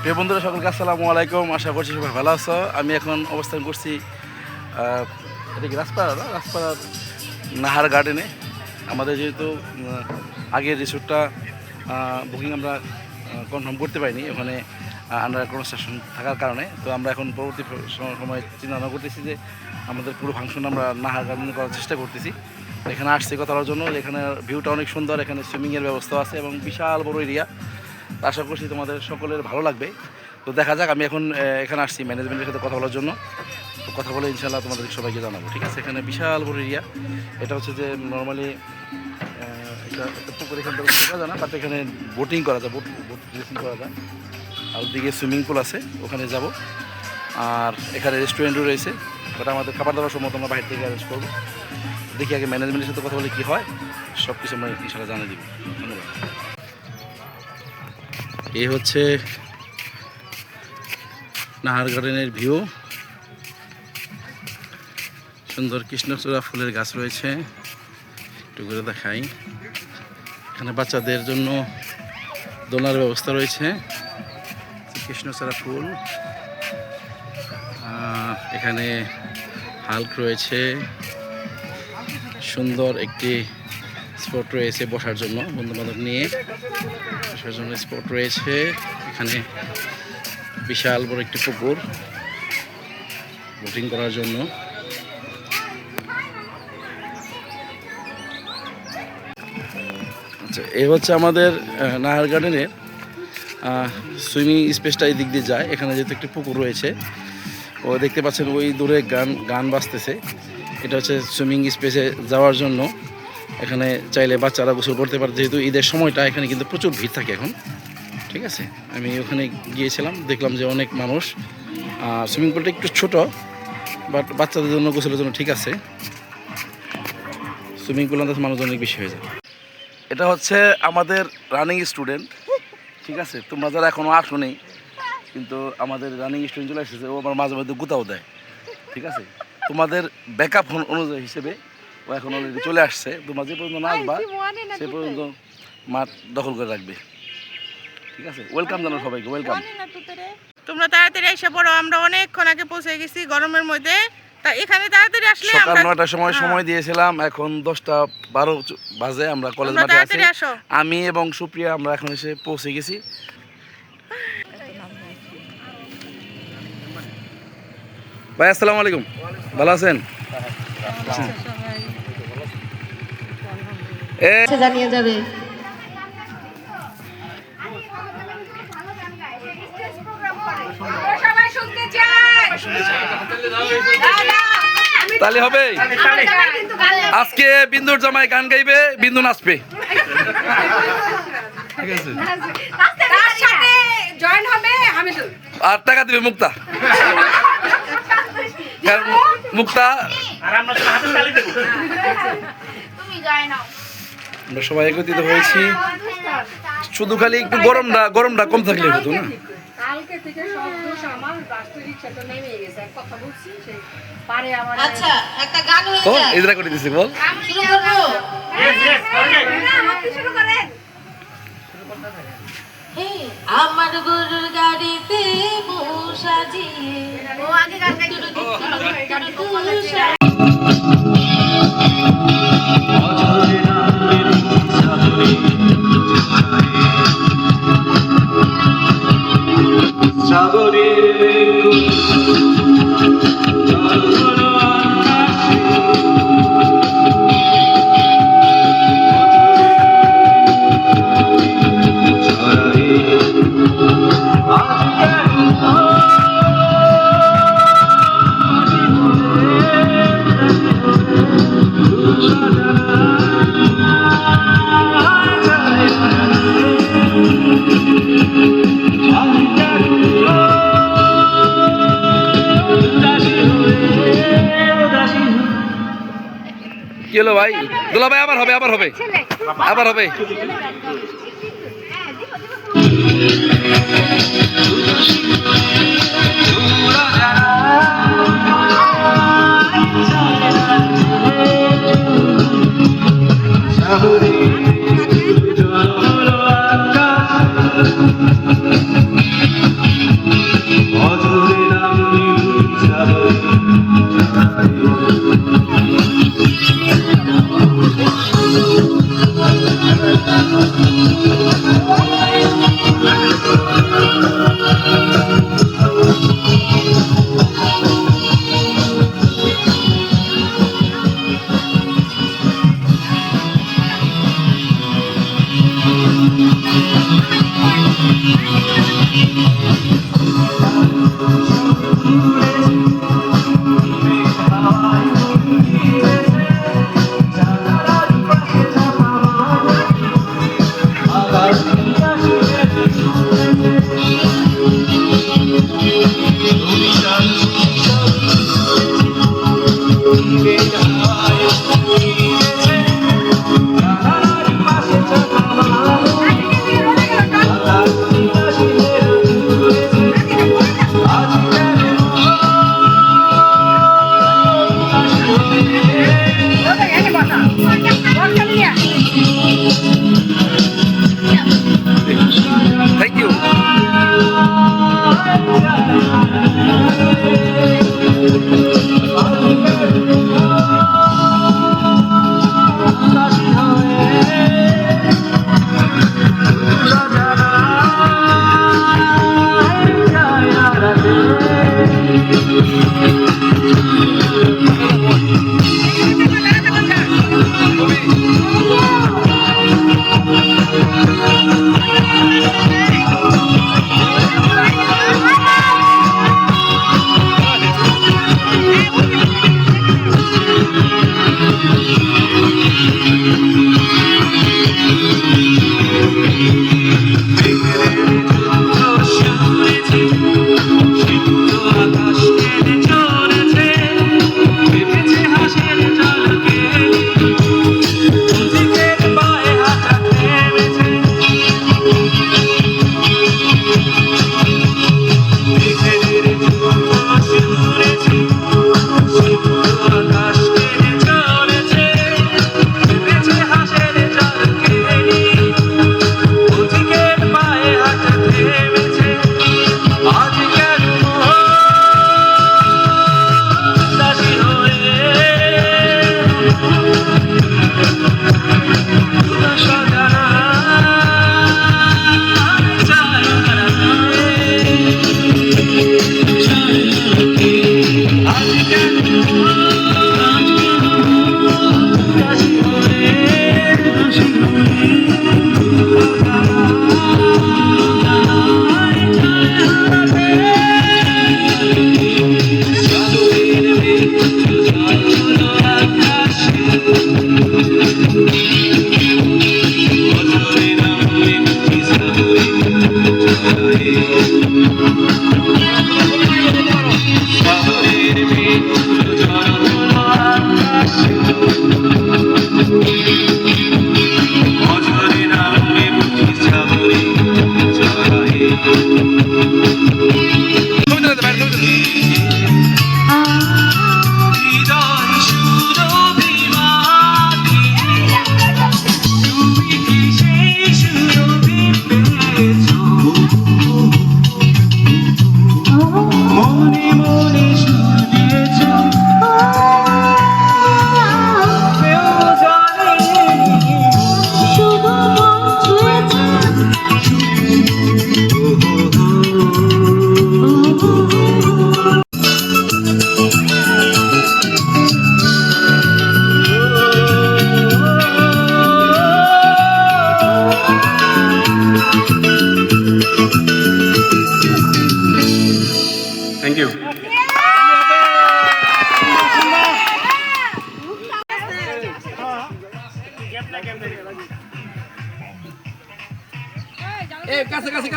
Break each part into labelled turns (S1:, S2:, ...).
S1: প্রিয় বন্ধুরা সকলকে আসসালামু আলাইকুম। আশা করছি সবাই ভালো আছো। আমি এখন অবস্থান করছি এটা কি রাজপাড়ার নাহার গার্ডেনে। আমাদের যেহেতু আগের রিসোর্টটা বুকিং আমরা কনফার্ম করতে পারিনি, ওখানে আন্ডার কনস্ট্রাকশন থাকার কারণে, তো আমরা এখন পরবর্তী সময় চিন্তা ভাবনা করতেছি যে আমাদের পুরো ফাংশন আমরা নাহার গার্ডেনে করার চেষ্টা করতেছি। এখানে আসছি কথা বলার জন্য। এখানে ভিউটা অনেক সুন্দর, এখানে সুইমিংয়ের ব্যবস্থা আছে এবং বিশাল বড় এরিয়া। আশা করছি তোমাদের সকলের ভালো লাগবে। তো দেখা যাক, আমি এখন এখানে আসছি ম্যানেজমেন্টের সাথে কথা বলার জন্য। তো কথা বলে ইনশাল্লাহ তোমাদের সবাইকে জানাবো, ঠিক আছে? এখানে বিশাল বড় এরিয়া। এটা হচ্ছে যে নর্মালি একটা পুকুর এখান থেকে করা যায় না, বাট এখানে বোটিং করা যায়, বোট রেসিং করা যায়। আর ওদিকে সুইমিং পুল আছে, ওখানে যাব। আর এখানে রেস্টুরেন্টও রয়েছে, বাট আমাদের খাবার দাবার সম্মত আমরা বাইরে থেকে অ্যারেঞ্জ করবো। দেখি আগে ম্যানেজমেন্টের সাথে কথা বলে কী হয়, সব কিছু আমরা ইনশাল্লাহ জানিয়ে দিব। ধন্যবাদ। এই হচ্ছে নাহার গার্ডেনের ভিউ। সুন্দর কৃষ্ণচূড়া ফুলের গাছ রয়েছে, একটু ঘুরে দেখাই। এখানে বাচ্চাদের জন্য দোলনার ব্যবস্থা রয়েছে, কৃষ্ণচূড়া ফুল। এখানে হাল্ক রয়েছে, সুন্দর একটি স্পট রয়েছে বসার জন্য, বন্ধুবান্ধব নিয়ে বসার জন্য স্পট রয়েছে। এখানে বিশাল বড় একটি পুকুর বোটিং করার জন্য। আচ্ছা, এই হচ্ছে আমাদের নাহার গার্ডেনের সুইমিং স্পেসটা এই দিক দিয়ে যায়। এখানে যেহেতু একটি পুকুর রয়েছে, ও দেখতে পাচ্ছেন ওই দূরে গান বাজতেছে। এটা হচ্ছে সুইমিং স্পেসে যাওয়ার জন্য। এখানে চাইলে বাচ্চারা গোসল করতে পারে, যেহেতু ঈদের সময়টা এখানে কিন্তু প্রচুর ভিড় থাকে এখন, ঠিক আছে? আমি ওখানে গিয়েছিলাম, দেখলাম যে অনেক মানুষ। সুইমিং পুলটা একটু ছোট, বাট বাচ্চাদের জন্য গোসলের জন্য ঠিক আছে। সুইমিং পুল আমাদের মানুষ অনেক বেশি হয়ে যায়। এটা হচ্ছে আমাদের রানিং স্টুডেন্ট, ঠিক আছে? তোমরা যারা এখনও আসো নেই, কিন্তু আমাদের রানিং স্টুডেন্ট চলে এসেছে। ও আমার মাঝে মধ্যে গুতাও দেয়, ঠিক আছে? তোমাদের ব্যাকআপ অনুযায়ী হিসেবে ও এখন অলরেডি চলে আসছে। তোমরা যে পর্যন্ত না আসবা সে পর্যন্ত মাঠ দখল করে রাখবে, ঠিক আছে? ওয়েলকাম জানাও সবাইকে, ওয়েলকাম।
S2: তোমরা তাড়াতাড়ি এসে পড়ো, আমরা অনেকক্ষণ আগে পৌঁছে গেছি গরমের মধ্যে। তা এখানে তাড়াতাড়ি আসলে
S1: সকাল 9টার সময় দিয়েছিলাম, এখন 10:12 বাজে। আমরা কলেজ মাঠে আছি, আমি এবং সুপ্রিয়া আমরা এখন এসে পৌঁছে গেছি। ভাই আসসালামু আলাইকুম, ভালো আছেন?
S3: জানিয়ে যাবে।
S1: তাহলে হবে। আজকে বিন্দুর জামাই গান গাইবে, বিন্দু নাচবে, ঠিক আছে? আর টাকা দিবে মুক্তা। মুক্তা আমরা সবাই একত্রিত হয়েছি। শুধু খালি একটু গরমটা কম থাকলে হতো না।
S3: আচ্ছা, একটা গান হয়ে
S1: তো
S3: যায়।
S1: ইজরা করে দিছি, বল।
S3: শুরু করবো? আমার গরুর গাড়িতে সাজিয়ে
S1: কি হলো ভাই? দুলা ভাই, আবার হবে। Thank you.
S4: Thank you.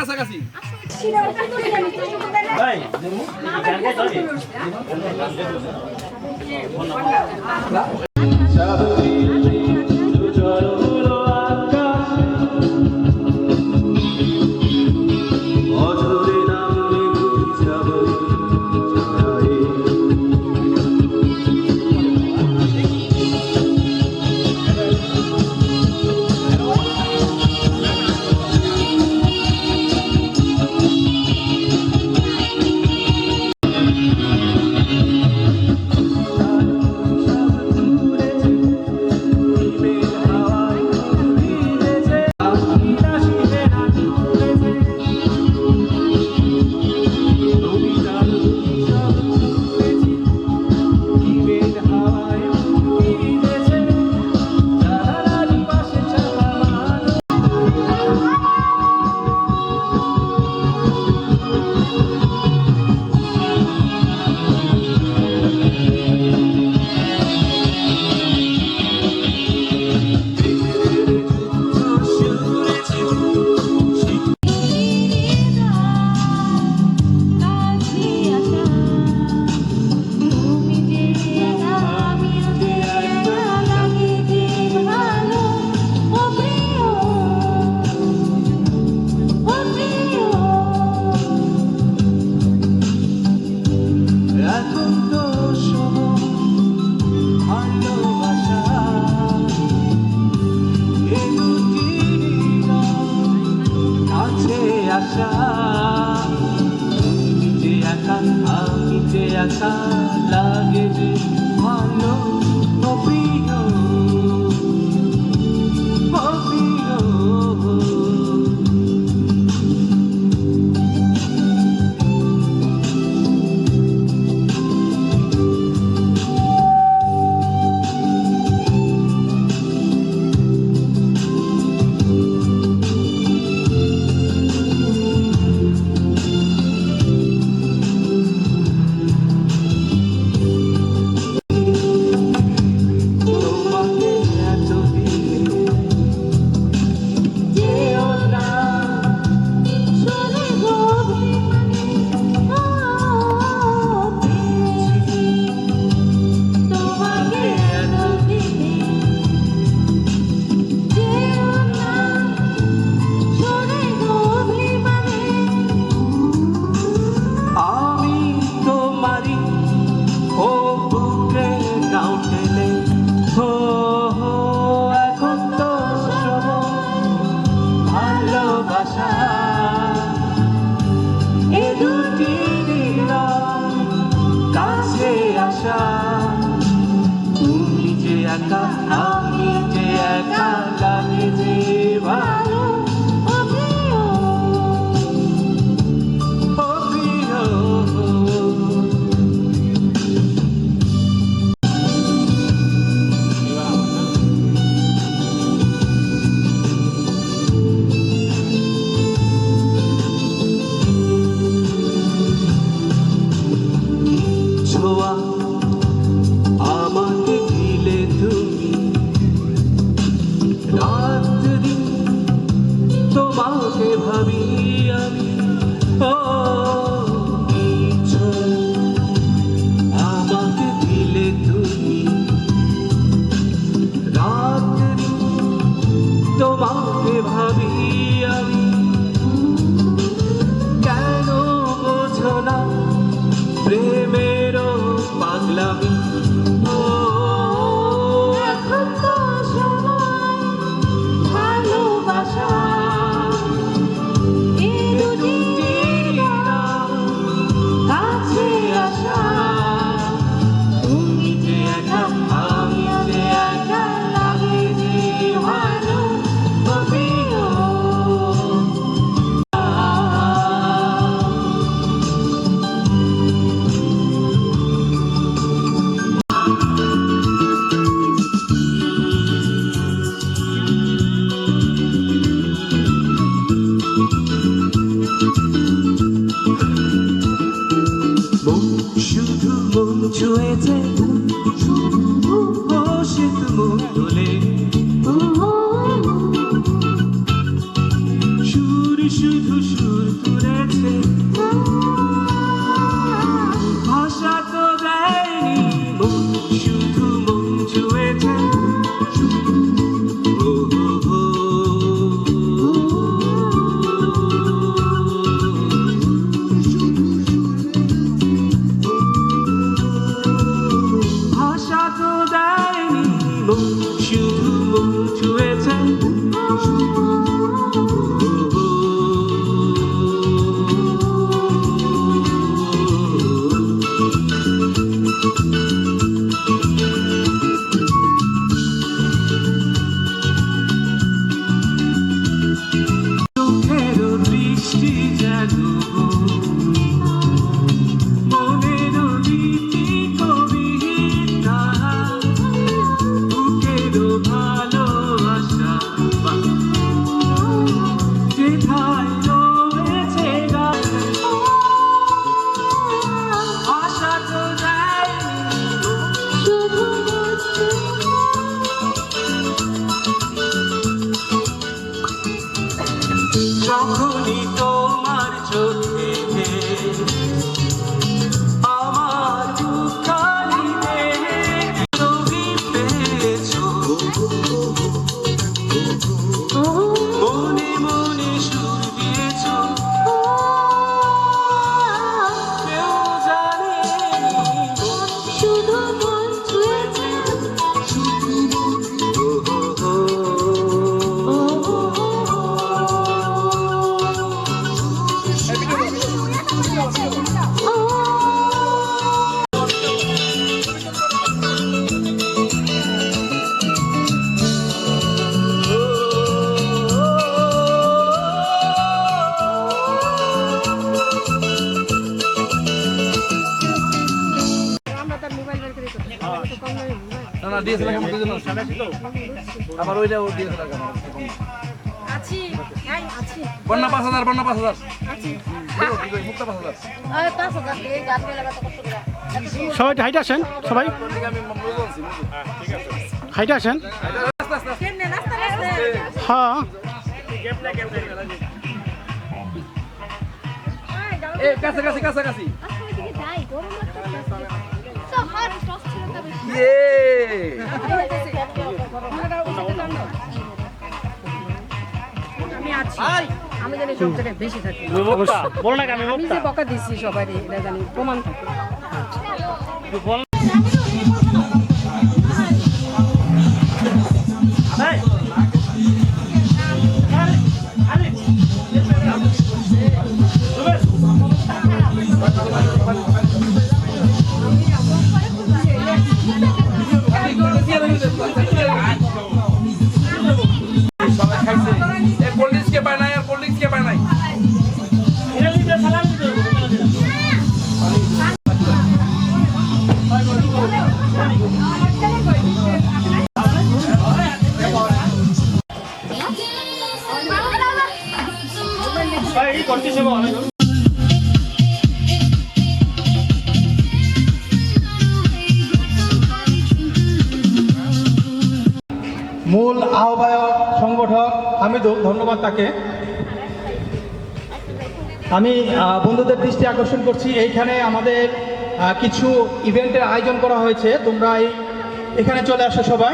S1: কাছাকাছি
S5: আশা যে একা আমি যে একা লাগে যে ভালো ও প্রিয় ও প্রিয় তুমি যে একা আমি যে একা লাগে যে ভালো ও প্রিয় ও প্রিয় ছোঁয়া আমাকে দিলে তুমি রাত্রি তোমাকে ভাবি আমি ও আমাকে দিলে তুমি রাত্রি তোমাকে ভাবি আমি কেন বোঝো না প্রেমেরও পাগলামি এখন তো সময় ভালোবাসা কাছে আসা তুমি যে একা আমি যে একা লাগে যে ভালো প্রিয় শুধু মন ছুঁয়েছে শীত মুখ তোলে সুর শুধু সুর তুলেছে ভাষা তো দেয়নি মন শুধু মন ছুঁয়েছে শুধু মন ছুঁয়েছে চোখের দৃষ্টি যেন মনের রীতি কবিতা ভালোবাসা যেথায় রয়েছে আশা তো যখনই তোমার চোখে
S1: ডিএসএলআর ক্যামেরা দুজন আছে আমার ওইটাও ডিএসএলআর ক্যামেরা
S3: আছি আছি
S1: বন্যা 5000 বন্যা 5000 মুক্তা 5000
S3: 5,000 এই গান মেলা কত কষ্ট করে
S6: সবাই হাইটে আসেন, সবাই
S1: আমি বলছি
S6: হাইটে আসেন।
S3: কেমনে নাস্তা নাস্তা
S6: হ্যাঁ
S1: এই কাছাকাছি কাছাকাছি ইয়ে
S7: আমি জানি সব জায়গায় বেশি থাকি
S6: বলো না আমি
S7: আমি যে বকা দিচ্ছি সবাই এটা জানি প্রমাণ থাকে
S1: সবাই খাইছে এই কোল্ড ড্রিঙ্কস কে পায় নাই আর কোল্ড ড্রিঙ্কস কে পায় নাই
S6: মূল আহ্বায়ক সংগঠক হামিদুল, ধন্যবাদ তাকে। আমি বন্ধুদের দৃষ্টি আকর্ষণ করছি, এইখানে আমাদের কিছু ইভেন্টের আয়োজন করা হয়েছে। তোমরা এখানে চলে আসো সবাই।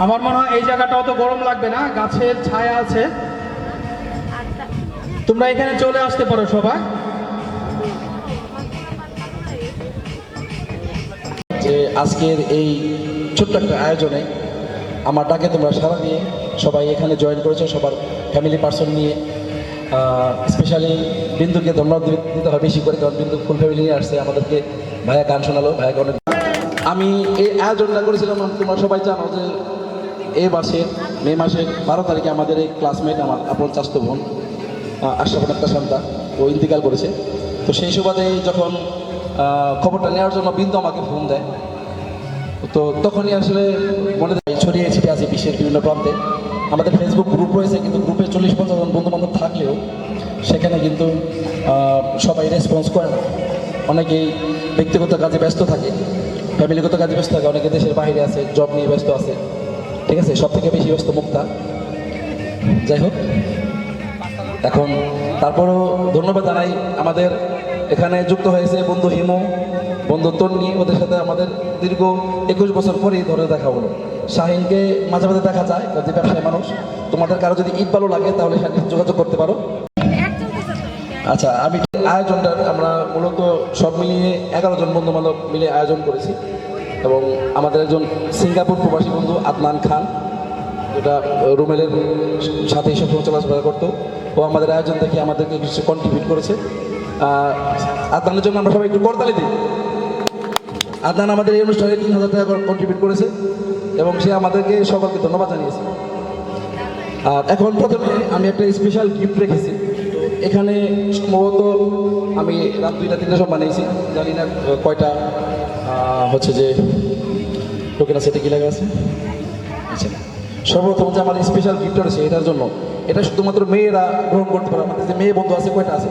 S6: আমার মনে হয় এই জায়গাটা অত গরম লাগবে না, গাছের ছায়া আছে। তোমরা এখানে চলে আসতে পারো সবাই।
S1: যে আজকের এই ছোট্ট একটা আয়োজনে আমার ডাকে তোমরা সারা দিয়ে সবাই এখানে জয়েন করেছো, সবার ফ্যামিলি পার্সন নিয়ে। স্পেশালি বিন্দুকে ধন্যবাদ দিতে হয় বেশি করে, কারণ বিন্দু ফুল ফ্যামিলি নিয়ে আসছে আমাদেরকে। ভাইয়া গান শোনালো, ভাইয়াকে অনেক। আমি এই আয়োজনটা করেছিলাম, তোমরা সবাই জানো যে এই মাসের মে মাসের 12 তারিখে আমাদের এই ক্লাসমেট, আমার আপন চাচাতো বোন আশরাফ একটা সন্তান, ও ইন্তিকাল করেছে। তো সেই সুবাদে যখন খবরটা নেওয়ার জন্য বিন্দু আমাকে ফোন দেয়, তো তখনই আসলে মনে ছড়িয়ে ছিটে আছে বিশ্বের বিভিন্ন প্রান্তে। আমাদের ফেসবুক গ্রুপ রয়েছে, কিন্তু গ্রুপে 40-50 জন বন্ধুবান্ধব থাকলেও সেখানে কিন্তু সবাই রেসপন্স করে না। অনেকেই ব্যক্তিগত কাজে ব্যস্ত থাকে, ফ্যামিলিগত কাজে ব্যস্ত থাকে, অনেকে দেশের বাইরে আছে, জব নিয়ে ব্যস্ত আছে। ঠিক আছে, সব থেকে বেশি ব্যস্ত মুক্তা। যাই হোক, এখন তারপরও ধন্যবাদ জানাই আমাদের এখানে যুক্ত হয়েছে বন্ধু হিমু, বন্ধু তন্নি, ওদের সাথে আমাদের দীর্ঘ 21 বছর পরেই ধরে দেখা হলো। শাহিনকে মাঝে মাঝে দেখা যায়, যে ব্যবসায়ী মানুষ। তোমাদের কারো যদি ঈদ ভালো লাগে তাহলে সাথে যোগাযোগ করতে পারো। আচ্ছা, আমি আয়োজনটা আমরা মূলত সব মিলিয়ে 11 জন বন্ধু বান্ধব মিলে আয়োজন করেছি, এবং আমাদের একজন সিঙ্গাপুর প্রবাসী বন্ধু আদনান খান, যেটা রুমেলের সাথে সবসময় চলাচল করতো, ও আমাদের আয়োজন থেকে আমাদেরকে কিছু কন্ট্রিবিউট করেছে। আদনানের জন্য আমরা সবাই একটু করতালি দিই। আদনান আমাদের এই অনুষ্ঠানে 3000 টাকা কন্ট্রিবিউট করেছে, এবং সে আমাদেরকে সকলকে ধন্যবাদ জানিয়েছে। আর এখন প্রথমে আমি একটা স্পেশাল গিফট রেখেছি। এখানে সম্ভবত আমি রাত 2টা-3টা সব বানিয়েছি, জানি না কয়টা হচ্ছে যে টোকেন আছে, এটা কি লাগা আছে। আচ্ছা, সর্বপ্রথম যে আমার স্পেশাল গিফট রয়েছে এটার জন্য, এটা শুধুমাত্র মেয়েরা গ্রহণ করতে পারে। আমাদের যে মেয়ে বন্ধু আছে কয়টা আছে,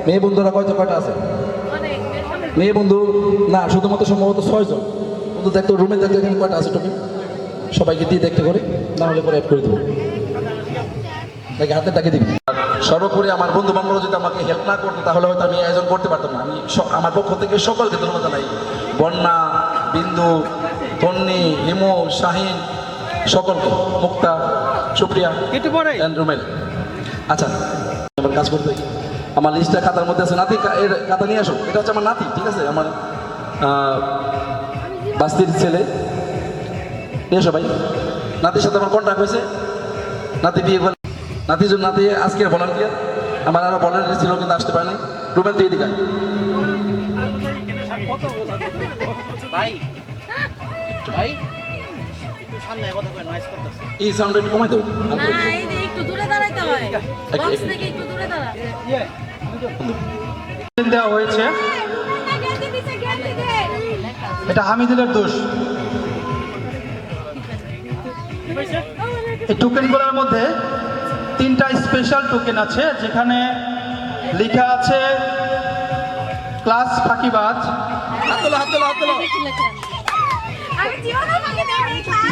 S1: মেয়ে বন্ধুরা কয়টা আছে, মেয়ে বন্ধু না, শুধুমাত্র সম্ভবত 6 জন বন্ধু। দেখতো রুমে দেখতো এখানে কয়টা আছে টোকেন, সবাইকে দিয়ে দেখতে করে, না হলে পরে অ্যাড করে দেবো, নাকি হাতে টাকে দিবি। সর্বোপরি আমার বন্ধু বান্ধবরা যদি আমাকে হেল্প না করতো তাহলে হয়তো আমি আয়োজন করতে পারতাম না। আমি আমার পক্ষ থেকে সকলকে ধন্যবাদ জানাই, বন্যা, বিন্দু, তন্নি, হিমু, শাহিন, সকলকে, মুক্তা, সুপ্রিয়া, রুমেল। আচ্ছা, এবার কাজ করতে আমার লিস্টটা খাতার মধ্যে আছে। নাতি এর খাতা নিয়ে আসো, এটা হচ্ছে আমার নাতি। ঠিক আছে, আমার বাস্তির ছেলে। নিয়ে আসো ভাই, নাতির সাথে আমার কন্ট্যাক্ট হয়েছে। নাতি বিয়ে করে, নাতির জন্য নাতি আজকে ভলান্টিয়ার। আমার আরো ভলান্টিয়ার ছিল কিন্তু আসতে পারেনি। রুমেল দিয়ে দিকে ভাই, ভাই এই সাউন্ড একটু কমাই দেবো।
S3: একটু দূরে দাঁড়াইতে হয়, বক্স থেকে একটু দূরে দাঁড়া।
S6: দেওয়া হয়েছে, এটা হামিদুলের দোষ। এই টোকেনগুলোর মধ্যে 3টা স্পেশাল টোকেন আছে, যেখানে লেখা আছে ক্লাস ফাঁকিবাজ,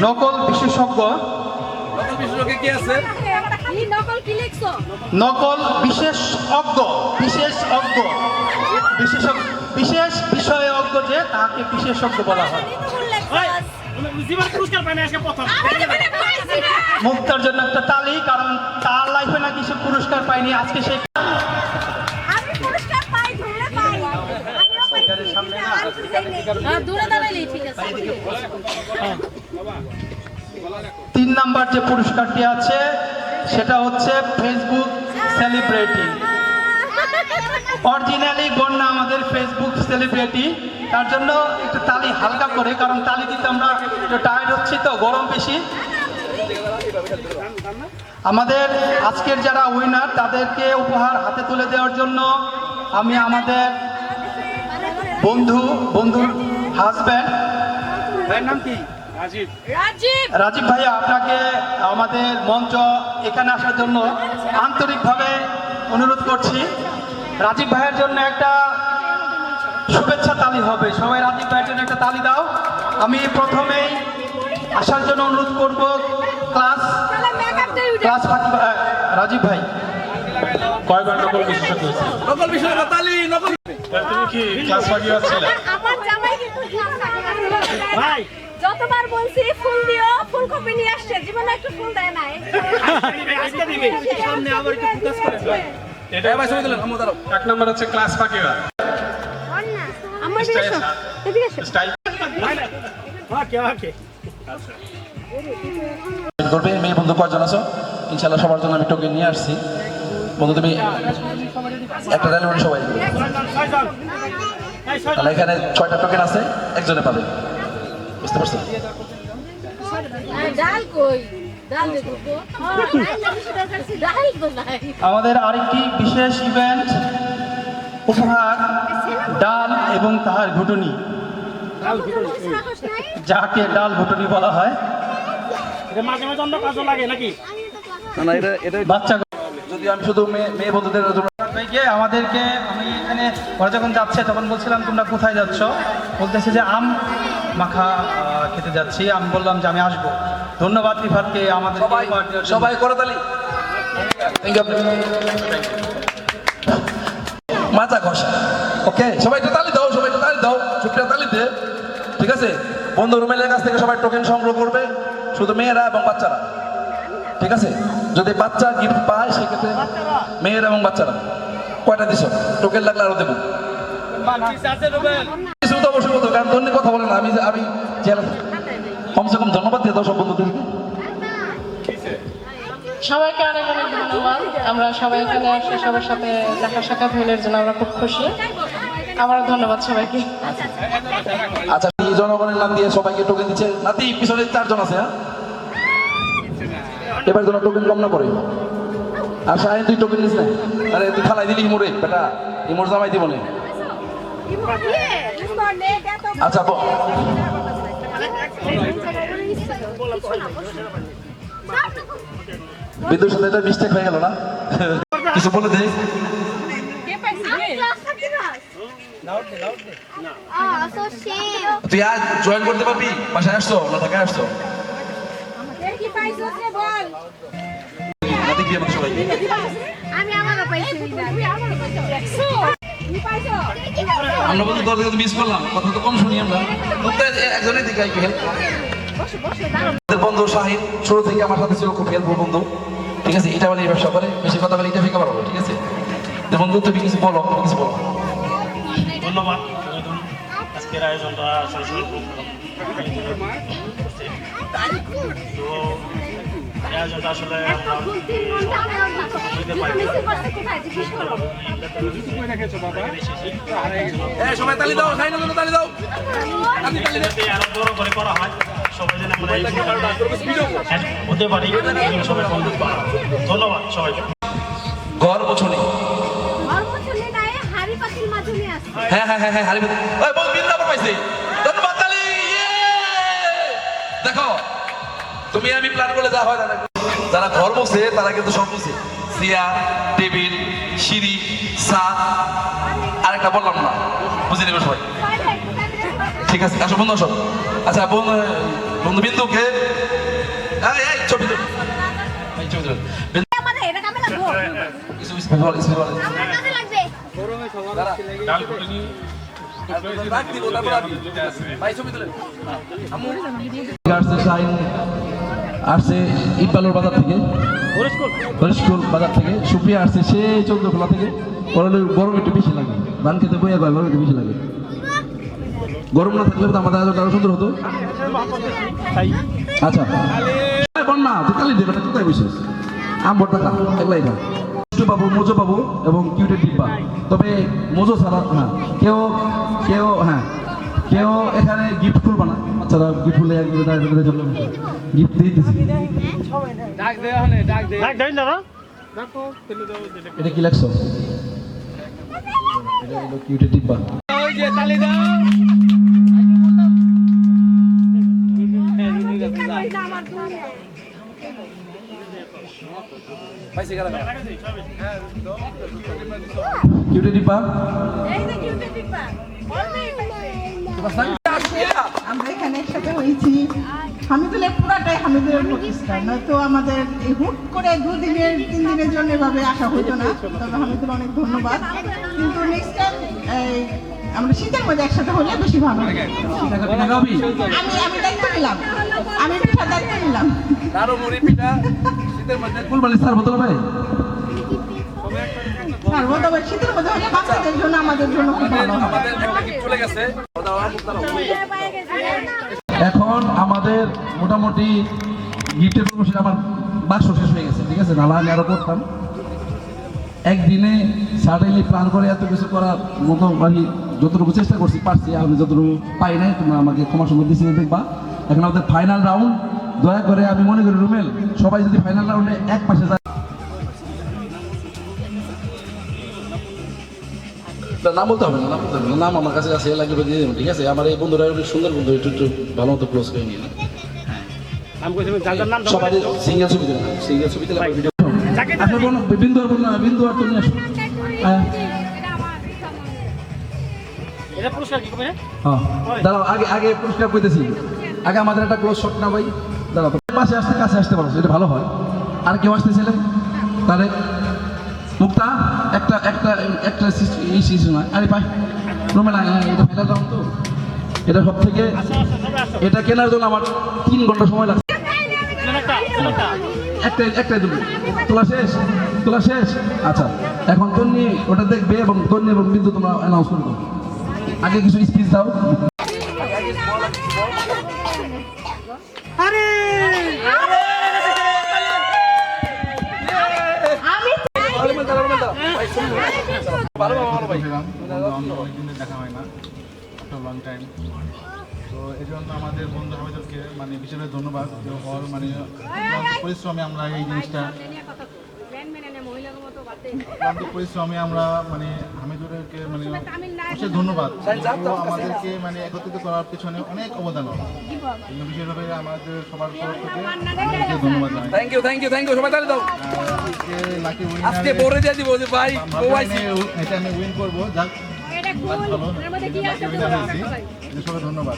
S6: নকল বিশেষজ্ঞ,
S1: কি আছে?
S3: নকল কি লিখছো?
S6: নকল বিশেষজ্ঞ, বিশেষজ্ঞ, বিশেষ বিষয়ে অজ্ঞ যে তাকে বিশেষজ্ঞ বলা হয়। মুক্তার জন্য একটা তালি, কারণ তার লাইফে নাকি সে পুরস্কার পায়নি, আজকে সে
S3: দূরে দাঁড়াইলেই ঠিক আছে।
S6: 3 নাম্বার যে পুরস্কারটি আছে সেটা হচ্ছে ফেসবুক সেলিব্রিটি। অরিজিনালি গণ্য আমাদের ফেসবুক সেলিব্রিটি, তার জন্য একটু তালি হালকা করে, কারণ তালি দিতে আমরা একটু টায়ার্ড হচ্ছি তো, গরম বেশি। আমাদের আজকের যারা উইনার তাদেরকে উপহার হাতে তুলে দেওয়ার জন্য আমি আমাদের বন্ধুর হাজব্যান্ড, নাম কি? রাজীব ভাইয়া, আপনাকে আমাদের মঞ্চ এখানে আসার জন্য আন্তরিকভাবে অনুরোধ করছি। রাজীব ভাইয়ের জন্য একটা শুভেচ্ছা তালি হবে, সবাই রাজীব ভাইয়ের জন্য একটা তালি দাও। আমি প্রথমেই আসার জন্য অনুরোধ করব ক্লাস রাজীব ভাই।
S4: কয়বার নকল বিশেষজ্ঞ হয়েছে?
S1: নকল বিশেষজ্ঞ তালি, নকল।
S4: তুমি কি ক্লাস ফাঁকিবাজ ছিলে?
S3: আমার জামাই কিন্তু ভাই যতবার বলছি ফুল দিও, ফুলকপি নিয়ে আসছে, জীবনে একটু ফুল দেয় নাই।
S4: আজকে দিবে, সামনে আবার একটু ফোকাস করে। এটা
S1: ভাই ছবি তুলেন, আমরা দাঁড়াও।
S4: 1 নাম্বার হচ্ছে ক্লাস ফাঁকিবাজ।
S3: আমার দিয়েছো এদিকে এসো।
S4: স্টাইল
S1: করবে মেয়ে বন্ধু কয়জন আছো? ইনশাল্লাহ সবার জন্য আমি টোকেন নিয়ে আসছি। বন্ধু তুমি একটা ডায়লগ সবাই দিবে। তাহলে এখানে 6টা টোকেন আছে, একজনে পাবে, বুঝতে পারছো?
S3: ডাল কই? ডাল দেখো। ডাল তো নাই।
S6: আমাদের আরেকটি বিশেষ ইভেন্ট উপহার, ডাল এবং তাহার ঘুটনি, যাকে ডাল ঘুটনি বলা হয়।
S4: মাঝে মাঝে অন্য কাজও লাগে নাকি?
S1: না না, এটা
S6: বাচ্চা
S1: যদি আমি শুধু মেয়ে বন্ধুদের জন্য
S6: ভাইকে আমাদেরকে, আমি এখানে ওরা যখন যাচ্ছে তখন বলছিলাম তোমরা কোথায় যাচ্ছ, বলতেছে যে আম মাখা খেতে যাচ্ছি। আমি বললাম যে আমি আসবো। ধন্যবাদ রিফাতকে আমাদের
S1: সবাই করে তালি। মাথা ঘষা, ওকে, সবাই একটু তালি দাও, সবাই একটু তালি দাও, চুপটা তালি দে, ঠিক আছে? বন্ধু রুমেলের কাছ থেকে সবাই টোকেন সংগ্রহ করবে, শুধু মেয়েরা এবং বাচ্চারা, ঠিক আছে? যদি বাচ্চা গিফট পায় সেক্ষেত্রে মেয়েরা এবং বাচ্চারা। কয়টা দিছ? টোকেন লাগলে আরো দেবো কিছু তো অবশ্যই বলতো, কারণ ধন্য কথা বলে না। আমি কমসে কম ধন্যবাদ দিয়ে দাও সব বন্ধুদেরকে।
S8: সবাইকে অনেক অনেক ধন্যবাদ। আমরা সবাই এখানে আসে সবার সাথে দেখা সাক্ষাৎ হইলের জন্য আমরা খুব খুশি। আমার ধন্যবাদ সবাইকে।
S1: আচ্ছা, এই জনগণের নাম দিয়ে সবাইকে টোকেন দিচ্ছে। নাতি পিছনে 4 জন আছে, হ্যাঁ? এবার যেন টোকেন কম না পড়ে। আর সাহেব তুই টোকেন নিস না, আরে তুই ফালাই দিলি ইমোরে, বেটা ইমোর জামাই দিব না। আচ্ছা বিদ্যুৎ সাথে এটা মিস্টেক হয়ে গেল না? কিছু বলে দে। তুই আজ জয়েন করতে পারবি? বাসায় আসছো না ঢাকায় আসছো? আমরা বলতে তোর দিকে মিস করলাম, কথা তো কম শুনি আমরা। একজনের দিকে একটু হেল্প বন্ধু শাহিন শুরু থেকে আমার সাথে ছিল, খুব হেল্প বন্ধু, ঠিক আছে? এটা বলে ব্যবসা করে, বেশি কথা বলে এটা ফিকা পারবো, ঠিক আছে? বন্ধু তুমি কিছু বলো, কিছু বলো।
S4: ধন্যবাদ আজকের আয়োজনটা আয়োজনটা আসলে
S1: সবাই তালি দাও, তালি দাও।
S4: আরো বড় করে করা হয়, সবাই যেন আমরা হতে পারি, সবাই ধন্যবাদ সবাইকে।
S1: ঘর বছরে হ্যাঁ হ্যাঁ হ্যাঁ হ্যাঁ হারি বল বৃন্দাবন পাইছে। ধন্যবাদ তালি। দেখো তুমি আমি প্ল্যান করলে যা হয় না, যারা ঘর বসে তারা কিন্তু সব বুঝে, চেয়ার, টেবিল, সিঁড়ি, ছাদ, আরেকটা বললাম না, বুঝে নেবে সবাই। ঠিক আছে, আসো বন্ধু আসো। আচ্ছা বন্ধু বিন্দুকে এই ছবি তুলো, এই ছবি তুলো।
S3: আমাদের এটা কামে লাগবো
S1: কিছু স্পিড বল, স্পিড বল।
S3: আমার কাছে লাগবে
S1: আসছে ইকবালুর বাজার থেকে, হরিশকুল বাজার থেকে, সুপ্রিয়া আসছে সেই চন্দ্রকোলা থেকে। গরম একটু বেশি লাগে, ধান খেতে বইয়া গয়, গরম একটু বেশি লাগে। গরম না থাকলে তো আমাদের আরো সুন্দর হতো। আচ্ছা বন্যা তুই কালি দেবে না, কোথায় বসে আম্বর টাকা এগুলাই না পাবো, মোজো পাবো এবং কিউটের ডিব্বা। তবে মোজো ছাড়া হ্যাঁ কেউ এখানে গিফট খুলবা না, বাচ্চারা গিফট খুলে গিফট দিয়ে দিচ্ছি। এটা কি লাগছো? এটা হলো কিউটের ডিব্বা। কিউটের ডিব্বা
S9: আমরা এখানে একসাথে হয়েছি, হামিদুলের পুরাটাই হামিদুলের প্রতিষ্ঠান, নয়তো আমাদের এই হুট করে 2 দিনের 3 দিনের জন্য এভাবে আসা হতো না। তবে হামিদুল অনেক ধন্যবাদ, কিন্তু নেক্সট টাইম আমরা শীতের মধ্যে একসাথে হলে বেশি ভালো হবে। আমি দায়িত্ব নিলাম, আমি পিঠার দায়িত্ব নিলাম। তবে শীতের মধ্যে হলে বাচ্চাদের জন্য আমাদের জন্য খুব ভালো হবে।
S1: এখন আমাদের মোটামুটি গিফটের প্রমোশন আমার বাক্স শেষ হয়ে গেছে, ঠিক আছে, নাহলে আমি আরো করতাম। একদিনে সাডেনলি প্ল্যান করে এত কিছু করার মতো আমি যতটুকু চেষ্টা করছি পারছি, আমি যতটুকু পাই নাই তোমরা আমাকে ক্ষমা সুন্দর দিচ্ছি দেখবা। এখন আমাদের ফাইনাল রাউন্ড, দয়া করে আমি মনে করি রুমেল সবাই যদি ফাইনাল রাউন্ডে এক পাশে যায়, নাম বলতে হবে না, নাম আমার কাছে আছে, লাগবে দিয়ে দেবো, ঠিক আছে। আমার এই বন্ধুরা অনেক সুন্দর বন্ধু, একটু ভালো মতো ক্লোজ করে নিয়ে সবাই সিঙ্গেল ছবি দিলাম, সিঙ্গেল ছবি দিলাম ভিডিও। আসলে বিন্দু আর বললাম, বিন্দু আর তুমি আসো। দাঁড়াও, আগে পুরস্কার পেতেছি, আগে আমাদের একটা ক্লোজ শট না ভাই। দাঁড়াও, পাশে আসতে কাছে আসতে পারো, এটা ভালো হয়। আর কেউ আসতেছিলেন তাহলে মুক্তা একটা এই সিজন নয়, আরে পাই রুমে না, এটা ফাইনাল রাউন্ড তো, এটা সব থেকে, এটা কেনার জন্য আমার 3 ঘন্টা সময় লাগছে। একটাই দুটো তোলা শেষ। আচ্ছা, এখন তন্নি ওটা দেখবে এবং তন্নি এবং বিন্দু তোমরা অ্যানাউন্স করবে। আগে কিছু স্পিচ দাও।
S10: দেখা হয় না, লং টাইম, তো এই জন্য আমাদের বন্ধু হামিদুলকে মানে বিশেষ ধন্যবাদ। মানে পরিশ্রমে আমরা এই জিনিসটা পরিশ্রমে আমরা মানে হামিদুলকে মানে বিশেষ ধন্যবাদ। আমাদেরকে মানে একত্রিত করার পিছনে অনেক অবদান, বিশেষভাবে আমাদের সবার তরফ থেকে ধন্যবাদ জানাই।
S1: থ্যাংক ইউ সবাই তাহলে দাও। আজকে পরে দিয়ে দিব যে ভাই
S10: এটা আমি উইন করবো, যাক সবাই ধন্যবাদ।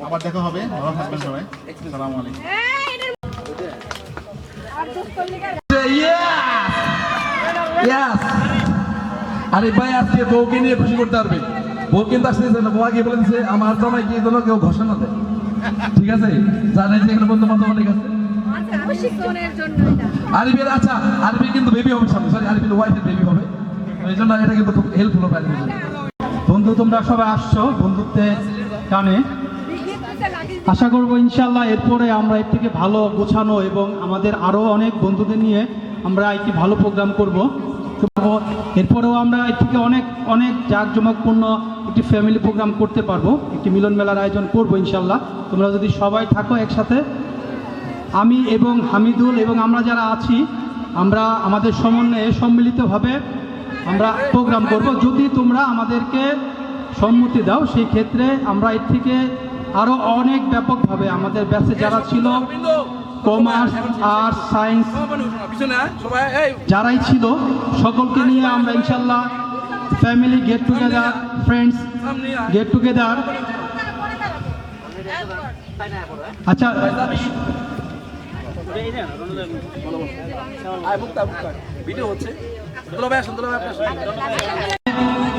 S10: আবার দেখা হবে, ভালো থাকবেন সবাই, আসসালামু আলাইকুম।
S1: আরে ভাই আজকে বউকে নিয়ে খুশি করতে পারবে, বউ কিন্তু আসতেছে না, বউ আগে বলে দিচ্ছে আমার জামাই কি যেন কেউ ঘোষণা দেয়, ঠিক আছে, জানেন যে এখানে বন্ধু বান্ধব অনেক আছে। আরিফের আচ্ছা, আরিফের কিন্তু বেবি হবে সামনে, সরি আরিফের ওয়াইফের বেবি হবে, এই জন্য এটা কিন্তু খুব হেল্পফুল হবে আরিফের জন্য।
S6: বন্ধু তোমরা সবাই আসছো বন্ধুত্বের টানে, আশা করবো ইনশাল্লাহ এরপরে আমরা এর থেকে ভালো গোছানো এবং আমাদের আরও অনেক বন্ধুদের নিয়ে আমরা একটি ভালো প্রোগ্রাম করব। এরপরেও আমরা এর থেকে অনেক জাঁকজমকপূর্ণ একটি ফ্যামিলি প্রোগ্রাম করতে পারবো, একটি মিলন মেলার আয়োজন করব ইনশাল্লাহ। তোমরা যদি সবাই থাকো একসাথে, আমি এবং হামিদুল এবং আমরা যারা আছি, আমরা আমাদের সমন্বয়ে সম্মিলিতভাবে আমরা প্রোগ্রাম করব। যদি তোমরা আমাদেরকে সম্মতি দাও, সেই ক্ষেত্রে আমরা এর থেকে আরও অনেক ব্যাপকভাবে আমাদের ব্যাচে যারা ছিল কমার্স আর্টস সায়েন্স যারাই ছিল সকলকে নিয়ে আমরা ইনশাল্লাহ family get together friends get together. আচ্ছা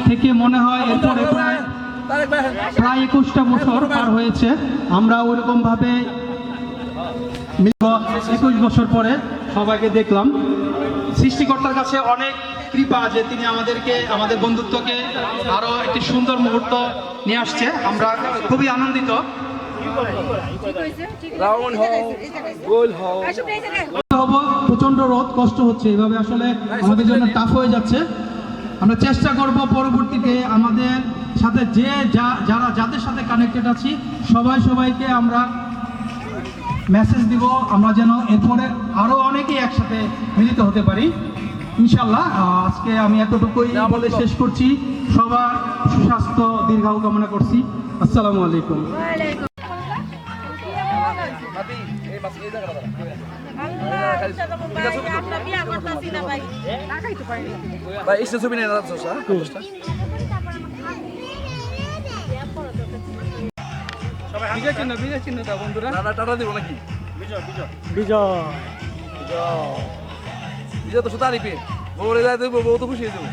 S6: থেকে মনে হয় এরপরে প্রায় 21টা বছর পার হয়েছে। আমরা ওইরকমভাবে 21 বছর পরে সবাইকে দেখলাম। সৃষ্টিকর্তার কাছে অনেক কৃপা যে তিনি আমাদেরকে আমাদের বন্ধুত্বকে আরো একটি সুন্দর মুহূর্ত নিয়ে আসছে। আমরা খুবই আনন্দিত। প্রচন্ড রোদ, কষ্ট হচ্ছে, এভাবে আসলে আমাদের জন্য টাফ হয়ে যাচ্ছে। আমরা চেষ্টা করব পরবর্তীতে আমাদের সাথে যাদের সাথে কানেক্টেড আছি সবাইকে আমরা মেসেজ দিব, আমরা যেন এরপরে আরো অনেকেই একসাথে মিলিত হতে পারি ইনশাল্লাহ। আজকে আমি এতটুকুই বলে শেষ করছি। সবার সুস্বাস্থ্য দীর্ঘায়ু কামনা করছি। আসসালামু আলাইকুম।
S1: টাটা দিব নাকি? বিজয় তো সুতারি পে বউরে যাই দেবো, বউ তো খুশি হয়ে যাবো।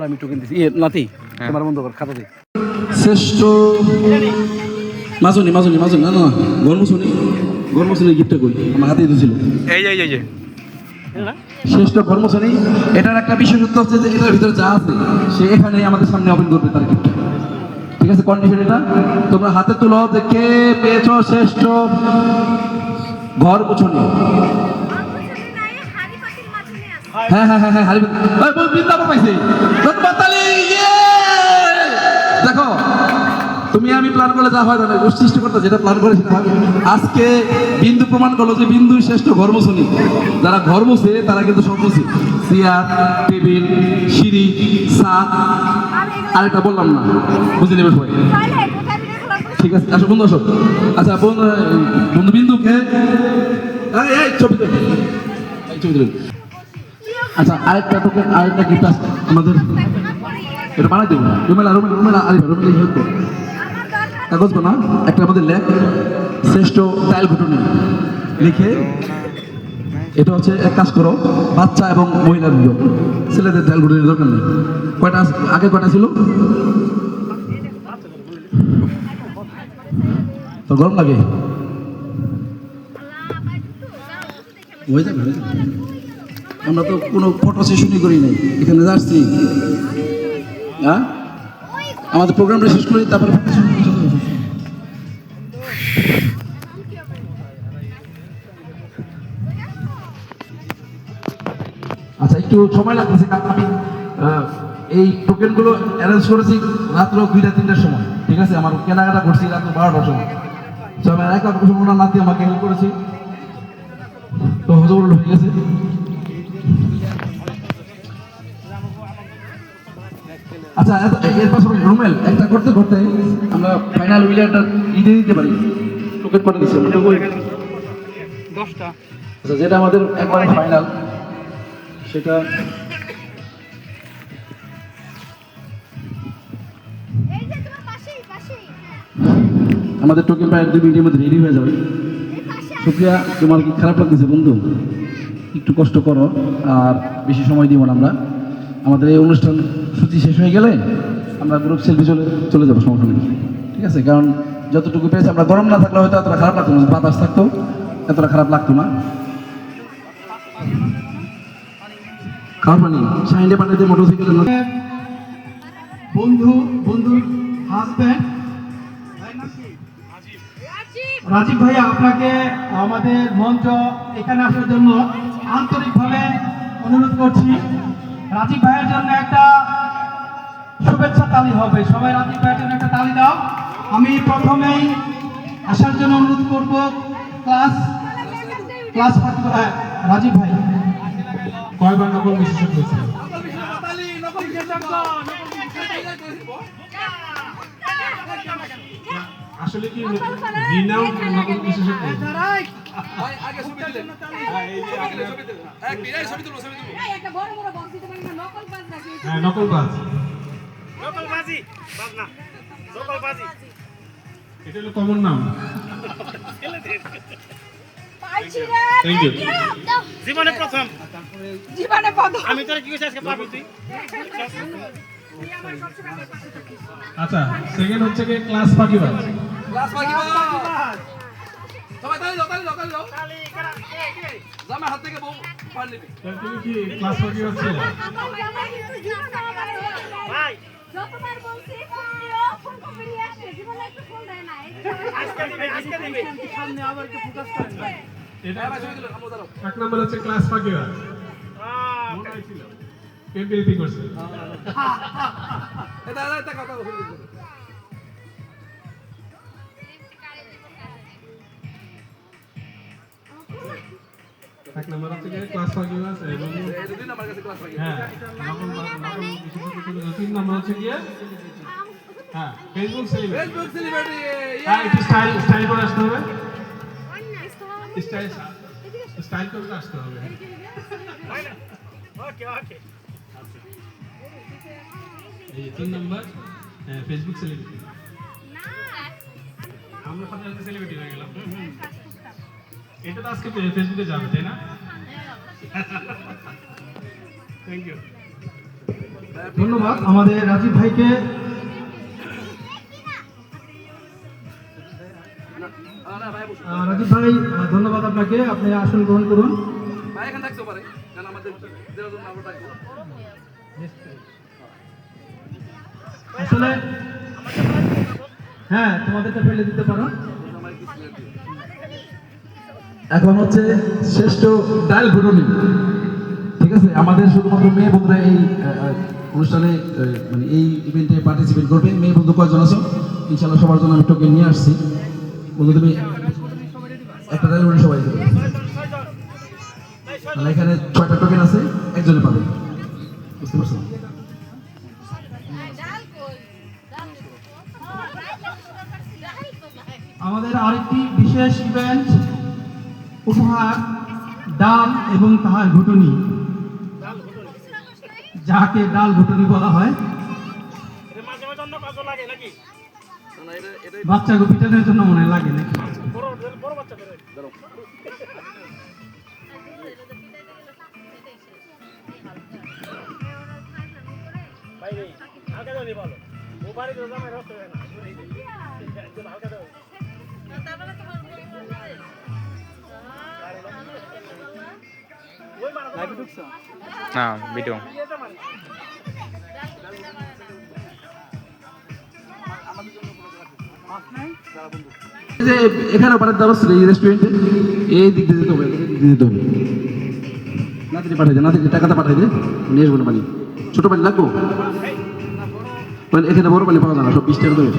S1: আমি টোকেন দিছি নাতি তোমার বন্ধু খাতা দিই। শ্রেষ্ঠ মাজনি না না গর্মশ্রেণী গিফটটা কই আমার হাতে দিয়েছিল। এই শ্রেষ্ঠ কর্মশ্রেণী, এটার একটা বিশেষত্ব হচ্ছে যে এটার ভিতরে যা আছে সে এখানে আমাদের সামনে ওপেন করবে তার গিফট। ঠিক আছে, কন্ডিশন এটা তোমরা হাতে তুলো যে কে পেয়েছো শ্রেষ্ঠ ঘর মুছনি। হ্যাঁ বৃন্দাবন পাইছে। দেখো তুমি আমি প্ল্যান করলে যা হয় না, সৃষ্টি করতে যেটা প্ল্যান করেছি আজকে বিন্দু প্রমাণ করলো যে বিন্দু শ্রেষ্ঠ ঘর মুছনি। যারা ঘর মুছে তারা কিন্তু সব মুছে, চেয়ার টেবিল সিঁড়ি ছাদ, আরেকটা বললাম না, বুঝে নেবে সবাই। ঠিক আছে, আসো বন্ধু আসো। আচ্ছা বন্ধু বিন্দুকে ছবি তুলেন। আচ্ছা আরেকটা গিফট আছে আমাদের, এটা বানাই দেবো। রুমেলা হেল্প করো, কাগজ বানা একটা আমাদের লেখ শ্রেষ্ঠ টাইল ঘটনা লিখে। এটা হচ্ছে এক কাজ করো, বাচ্চা এবং মহিলা ভিডিও, ছেলেদের টাইল ঘটনার দরকার নেই। কয়টা আগে কয়টা ছিল তো গরম লাগে হয়ে যাবে। আমরা তো কোনো ফটো সেশনই করি নাই, এখানে যাচ্ছি। হ্যাঁ আমাদের প্রোগ্রামটা শেষ করি তারপরে আচ্ছা একটু সময় লাগতেছে, কারণ আমি এই টোকেনগুলো অ্যারেঞ্জ করেছি রাত্র 2টা-3টার সময়। ঠিক আছে, আমার কেনাকাটা করছি রাত্র 12টার সময়। তো আমি এক ওনার নাতি আমাকে হেল্প করেছি, তো হজবরল হয়ে গেছে। আচ্ছা এর পাশাপাশি রুমেল একটা করতে আমরা ফাইনাল উইলারটা ঈদে দিতে পারি, টোকেন করে দিচ্ছি
S6: 10টা।
S1: আচ্ছা যেটা আমাদের একবারে ফাইনাল সেটা আমাদের টোকেন প্রায় 2 মিনিটের মধ্যে রেডি হয়ে যাবে। সুপ্রিয়া তোমার কি খারাপ লাগতেছে বন্ধু? একটু কষ্ট করো, আর বেশি সময় দিব না আমরা। আমাদের এই অনুষ্ঠান সূচি শেষ হয়ে গেলে আমরা গ্রুপ সেলফি চলে যাবো, সমস্যা নেই। ঠিক আছে, কারণ যতটুকু পেয়েছি আমরা, গরম না থাকলে হয়তো এতটা খারাপ লাগতো না, বাতাস থাকতো এতটা খারাপ লাগতো না। খারাপ পানি সাইন্ডে পানিতে মোটরসাইকেল
S6: বন্ধুর হাজব্যান্ড রাজীব ভাইয়া, আপনাকে আমাদের মঞ্চ এখানে আসার জন্য আন্তরিকভাবে অনুরোধ করছি। রাজীব ভাইয়ের জন্য একটা শুভেচ্ছা তালি হবে, সবাই রাজীব ভাইয়ের জন্য একটা তালি দাও। আমি প্রথমেই আসার জন্য অনুরোধ করব ক্লাস রাজীব ভাই কয়বার নকল বিশেষজ্ঞ হয়েছিলেন? আসলে কি রিনাউন্ড নকল বিশেষজ্ঞ? হ্যাঁ, নকলবাজ। এটা হলো কমন নাম। Thank you.
S4: জীবনে প্রথম আমি তোর কি আজকে পাবি তুই
S6: আচ্ছা, সেকেন্ড হচ্ছে কি ক্লাস ফাঁকিবাজ। তুমি কি ক্লাস ফাঁকিবাজ ছিলে?
S3: যতবার বলছি ফোন দিও, ফোন কপি নিয়ে আসছে, জীবনে একটু ফোন দেয় না।
S6: এটা এক নম্বর হচ্ছে ক্লাস ফাঁকিবাজ। এমপিএলপি করছে। এক নম্বর হচ্ছে ক্লাস ফাঁকিবাজ এবং হ্যাঁ তিন নম্বর হচ্ছে গিয়ে হ্যাঁ ফেসবুক সেলিব্রিটি। হ্যাঁ, একটু স্টাইল করে আসতে হবে। স্টাইল করে আসতে হবে। এই 3 নাম্বার ফেসবুক সেলিব্রিটি। আমরা সাথে সাথে সেলিব্রিটি হয়ে গেলাম। এটা তো আজকে ফেসবুকে যাবে, তাই না? থ্যাংক ইউ, ধন্যবাদ আমাদের রাজীব ভাইকে। রাজীব ভাই, ধন্যবাদ আপনাকে। আপনি আসন গ্রহণ করুন। আসলে হ্যাঁ, তোমাদেরটা ফেলে দিতে পারো।
S11: এখন হচ্ছে শ্রেষ্ঠ ডায়াল ঘটনি, ঠিক আছে? আমাদের শুধুমাত্র মেয়ে বন্ধুরা এই অনুষ্ঠানে মানে এই ইভেন্টে পার্টিসিপেট করবে। মেয়ে বন্ধু কয়জন আছো? ইনশাল্লাহ সবার জন্য আমি টোকেন নিয়ে আসছি। বন্ধু তুমি একটা ডায়াল ঘটনি সবাই দেবে। মানে এখানে 6টা টোকেন আছে, একজনে পাবে, বুঝতে পারছো?
S6: আমাদের আরেকটি বিশেষ ইভেন্ট উপহার, ডাল এবং তাহার ঘুটনি, যাকে ডাল ঘুটনি বলা হয়। বাচ্চা পিটানোর জন্য মনে হয় লাগে নাকি?
S12: না ভিডিও
S11: এখানে পাঠাতে হবে এই রেস্টুরেন্টে, এই দিক দিয়ে দিতে হবে, দিতে হবে। নাতিনি পাঠাই দে, নাতিনি টাকাটা পাঠাই দে, নিয়ে আসবো না পানি। ছোট পানি লাগবো? এখানে বড় পানি পাওয়া যায় না, সব 20 টাকা দেবে।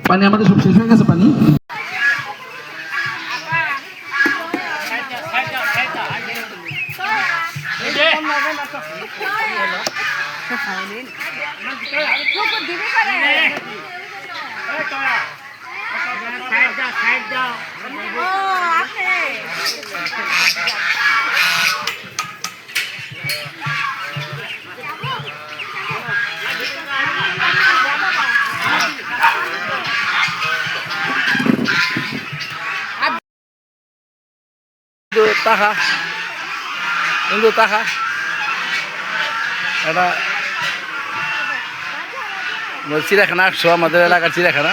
S11: পানি আমাদের সব শেষ হয়ে গেছে পানি।
S1: টাকা কিন্তু টাকা এটা চিড়িয়াখানা আসছো, আমাদের এলাকার চিড়িয়াখানা।